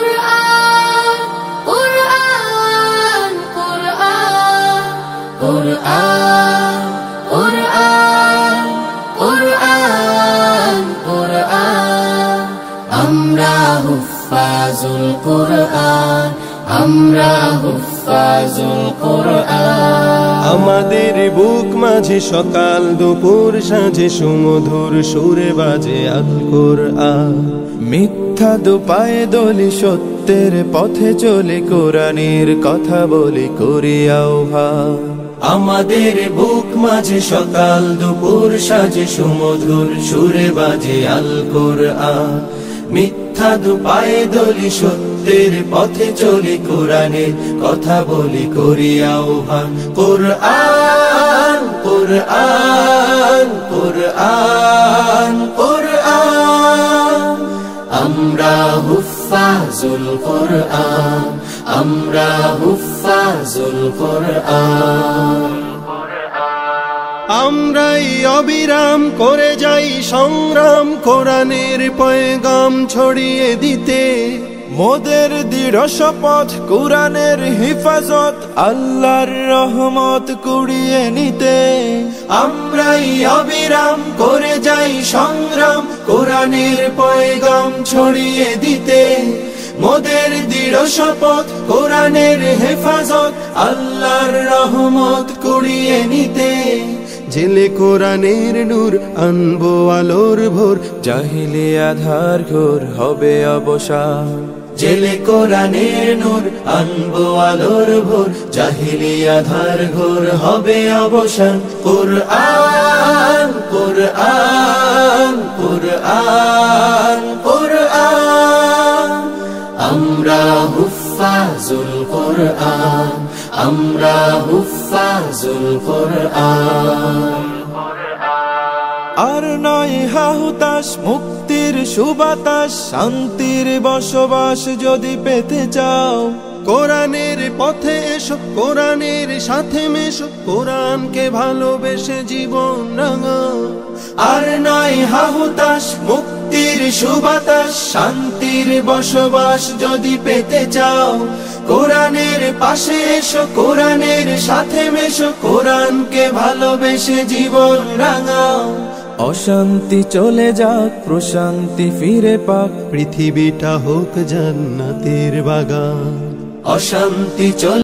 কুরআন কুরআন কুরআন কুরআন কুরআন কুরআন কুরআন আমরা হুফাজুল কুরআন আমরা হুফাজুল কুরআন। আমাদের বুক মাঝে সকাল দুপুর সাঁঝে সুমধুর সুরে বাজে আল কুরআন। মিথ্যা দুপায়ে দলি সত্যের পথে চলে কোরআনের কথা বলি করি আহ্বান। আমাদের বুক মাঝে সকাল দুপুর সাঁঝে সুমধুর সুরে বাজে আল কুরআন। মিথ্যা দুপায়ে দলি সত্যের পথে চলি কোরআনের কথা বলি করি আহ্বান। কুরআন কুরআন কুরআন কুরআন আমরা হুফাজুল কুরআন আমরা হুফাজুল কুরআন। আমরাই অবিরাম করে যাই সংগ্রাম কোরআনের পয়গাম ছড়িয়ে দিতে। মোদের দৃঢ় শপথ কোরআনের হিফাজত আল্লাহর রহমত কুড়িয়ে নিতে। আমরাই অবিরাম করে যাই সংগ্রাম কোরআনের পয়গাম ছড়িয়ে দিতে। মোদের দৃঢ় শপথ কোরআনের হেফাজত আল্লাহর রহমত কুড়িয়ে নিতে। জেলে কোরআনের নূর আনবো আলোর ভোর জাহিলি আধার ঘোর হবে অবসান। জেলে কোরআনের নূর আনবো আলোর ভোর জাহিলি আধার ঘোর হবে অবসান। কুরআন কুরআন কুরআন কুরআন আমরা হুফাজুল কুরআন আমরা হুফাজুল কুরআন। আর নয় হাহুতাশ মুক্তির সুবাতাস শান্তির বসবাস যদি পেতে চাও কোরআনের পথে এসো কোরআনের সাথে মেশো কোরআনকে ভালোবেসে জীবন রাঙাও। আর নয় হাহুতাশ মুক্তির সুবাতাস শান্তির বসবাস যদি পেতে চাও কোরআনের পাশে এসো কোরআনের সাথে মেশো কোরআনকে ভালোবেসে জীবন রাঙাও। অশান্তি চলে যাক প্রশান্তি ফিরে পাক পৃথিবীটা হোক জান্নাতের বাগান। অশান্তি চলে